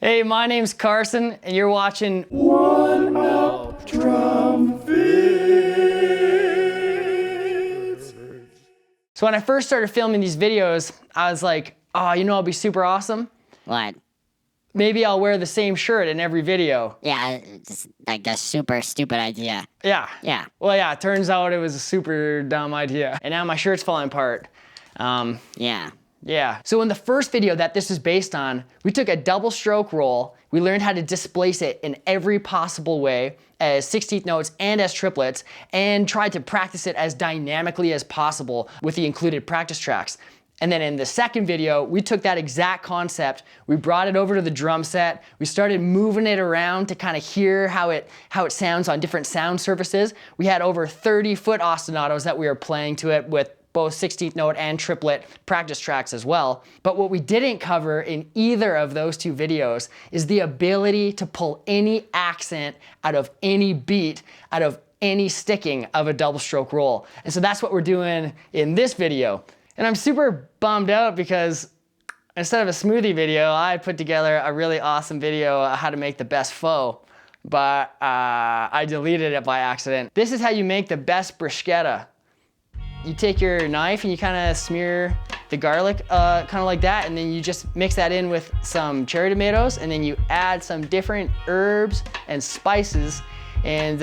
Hey, my name's Carson, and you're watching One Up Drum Vids. So when I first started filming these videos, I was like, oh, you know, it'll be super awesome. What? Maybe I'll wear the same shirt in every video. Yeah, it's like a super stupid idea. Yeah. Yeah. Well, yeah, it turns out it was a super dumb idea. And now my shirt's falling apart. Yeah. Yeah. So in the first video that this is based on, we took a double stroke roll. We learned how to displace it in every possible way as 16th notes and as triplets, and tried to practice it as dynamically as possible with the included practice tracks. And then in the second video, we took that exact concept, we brought it over to the drum set, we started moving it around to kind of hear how it sounds on different sound surfaces. We had over 30 foot ostinatos that we were playing to it with both 16th note and triplet practice tracks as well. But what we didn't cover in either of those two videos is the ability to pull any accent out of any beat, out of any sticking of a double stroke roll. And so that's what we're doing in this video. And I'm super bummed out because instead of a smoothie video, I put together a really awesome video on how to make the best pho, but I deleted it by accident. This is how you make the best bruschetta. You take your knife and you kind of smear the garlic kind of like that, and then you just mix that in with some cherry tomatoes, and then you add some different herbs and spices, and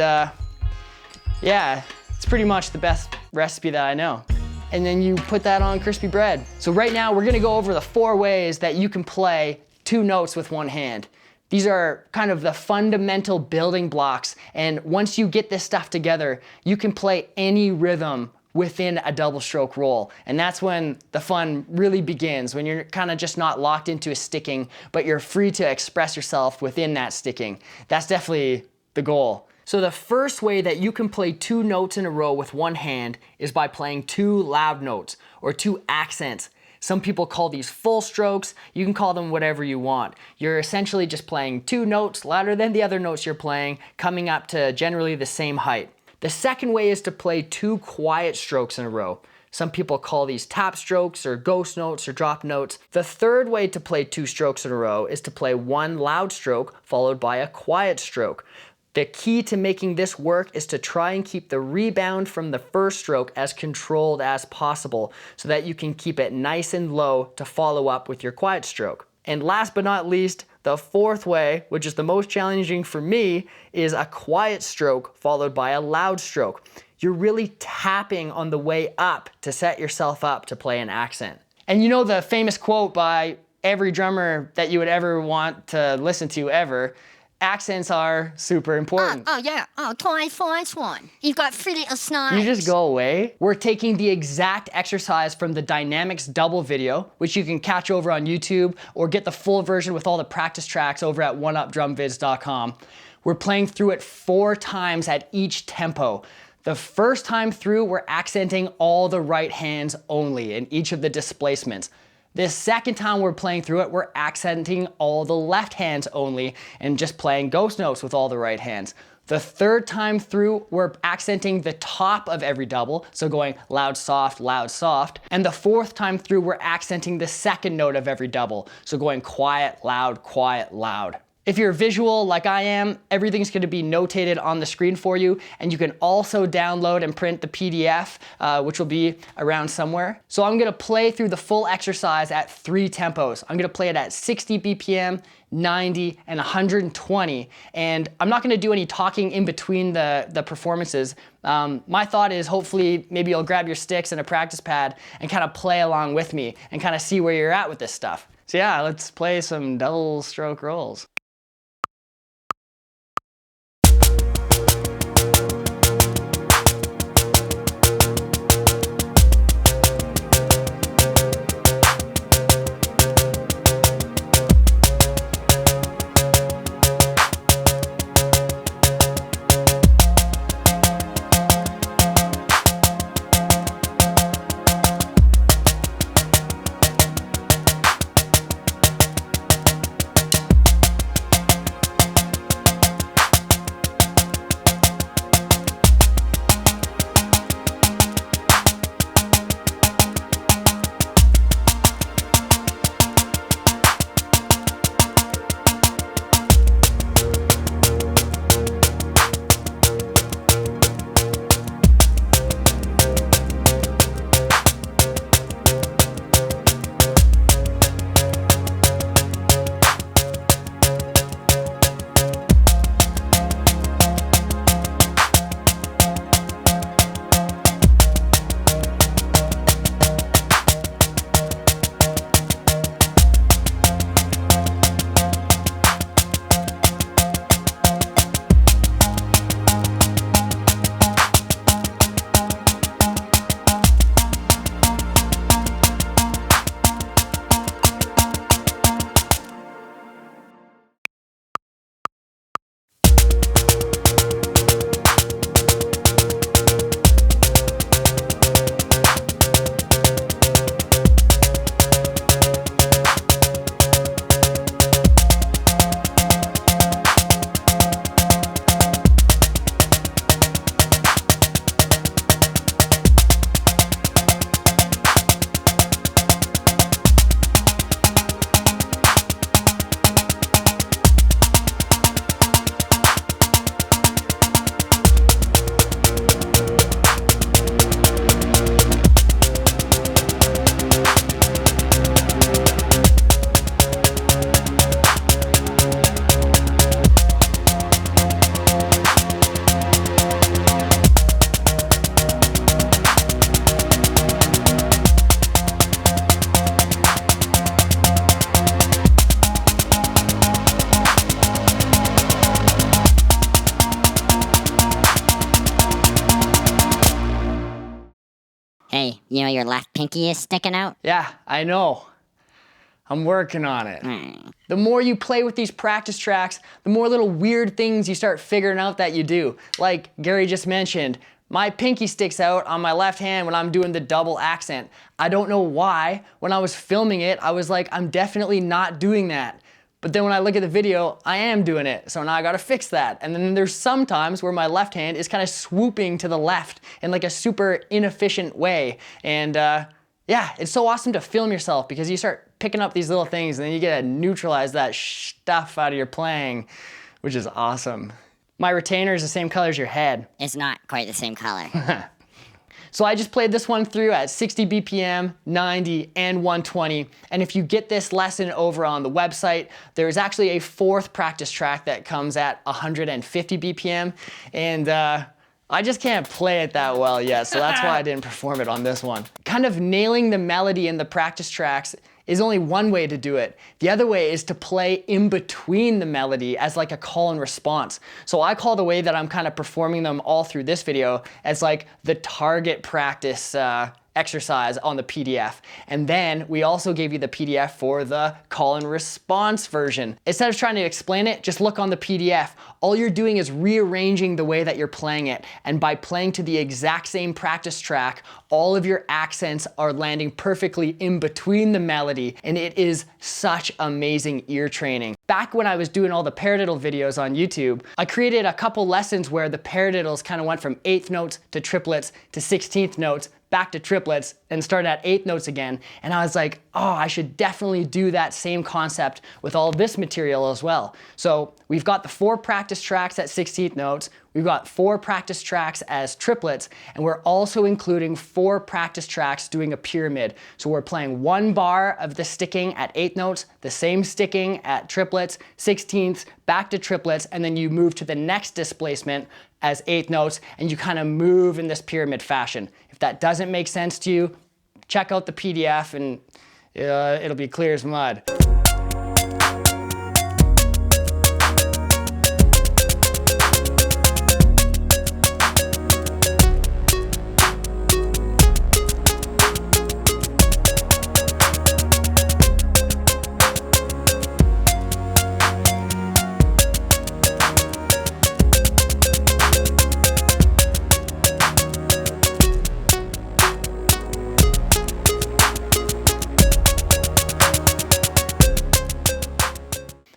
yeah, it's pretty much the best recipe that I know. And then you put that on crispy bread. So right now we're gonna go over the 4 ways that you can play 2 notes with one hand. These are kind of the fundamental building blocks, and once you get this stuff together, you can play any rhythm within a double stroke roll. And that's when the fun really begins, when you're kind of just not locked into a sticking, but you're free to express yourself within that sticking. That's definitely the goal. So the first way that you can play 2 notes in a row with one hand is by playing 2 loud notes or 2 accents. Some people call these full strokes. You can call them whatever you want. You're essentially just playing 2 notes louder than the other notes you're playing, coming up to generally the same height. The second way is to play 2 quiet strokes in a row. Some people call these tap strokes or ghost notes or drop notes. The third way to play 2 strokes in a row is to play 1 loud stroke followed by a quiet stroke. The key to making this work is to try and keep the rebound from the first stroke as controlled as possible so that you can keep it nice and low to follow up with your quiet stroke. And last but not least, the 4th way, which is the most challenging for me, is a quiet stroke followed by a loud stroke. You're really tapping on the way up to set yourself up to play an accent. And you know the famous quote by every drummer that you would ever want to listen to ever, accents are super important. Oh yeah. Oh, twice. You've got 3 little snipes. You just go away. We're taking the exact exercise from the Dynamics double video, which you can catch over on YouTube or get the full version with all the practice tracks over at oneupdrumvids.com. We're playing through it 4 times at each tempo. The first time through, we're accenting all the right hands only in each of the displacements. The second time we're playing through it, we're accenting all the left hands only and just playing ghost notes with all the right hands. The third time through, we're accenting the top of every double, so going loud, soft, loud, soft. And the 4th time through, we're accenting the second note of every double, so going quiet, loud, quiet, loud. If you're visual like I am, everything's gonna be notated on the screen for you, and you can also download and print the PDF, which will be around somewhere. So I'm gonna play through the full exercise at 3 tempos. I'm gonna play it at 60 BPM, 90, and 120, and I'm not gonna do any talking in between the performances. My thought is hopefully maybe you'll grab your sticks and a practice pad and kind of play along with me and kind of see where you're at with this stuff. So yeah, let's play some double stroke rolls. Hey, you know your left pinky is sticking out? Yeah, I know. I'm working on it. The more you play with these practice tracks, the more little weird things you start figuring out that you do. Like Gary just mentioned, my pinky sticks out on my left hand when I'm doing the double accent. I don't know why. When I was filming it, I was like, I'm definitely not doing that. But then when I look at the video, I am doing it. So now I gotta fix that. And then there's some times where my left hand is kind of swooping to the left in like a super inefficient way. And yeah, it's so awesome to film yourself because you start picking up these little things and then you get to neutralize that stuff out of your playing, which is awesome. My retainer is the same color as your head. It's not quite the same color. So I just played this one through at 60 BPM, 90, and 120. And if you get this lesson over on the website, there's actually a fourth practice track that comes at 150 BPM. And I just can't play it that well yet, so that's why I didn't perform it on this one. Kind of nailing the melody in the practice tracks is only one way to do it. The other way is to play in between the melody as like a call and response. So I call the way that I'm kind of performing them all through this video as like the target practice exercise on the PDF. And then we also gave you the PDF for the call and response version. Instead of trying to explain it, just look on the PDF. All you're doing is rearranging the way that you're playing it. And by playing to the exact same practice track, all of your accents are landing perfectly in between the melody. And it is such amazing ear training. Back when I was doing all the paradiddle videos on YouTube, I created a couple lessons where the paradiddles kind of went from 8th notes to triplets to 16th notes, back to triplets, and started at 8th notes again. And I was like, oh, I should definitely do that same concept with all this material as well. So we've got the 4 practice tracks at 16th notes, we've got 4 practice tracks as triplets, and we're also including 4 practice tracks doing a pyramid. So we're playing 1 bar of the sticking at 8th notes, the same sticking at triplets, 16ths, back to triplets, and then you move to the next displacement as 8th notes, and you kind of move in this pyramid fashion. If that doesn't make sense to you, check out the PDF and it'll be clear as mud.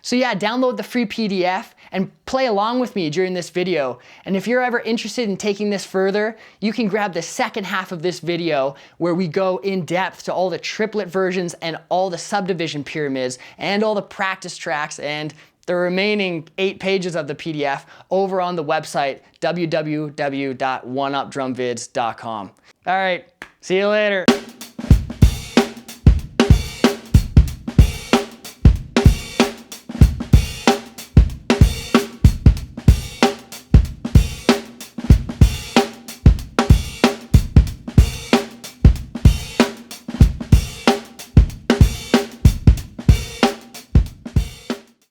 So yeah, download the free PDF and play along with me during this video. And if you're ever interested in taking this further, you can grab the second half of this video where we go in depth to all the triplet versions and all the subdivision pyramids and all the practice tracks and the remaining 8 pages of the PDF over on the website, www.oneupdrumvids.com. All right, see you later.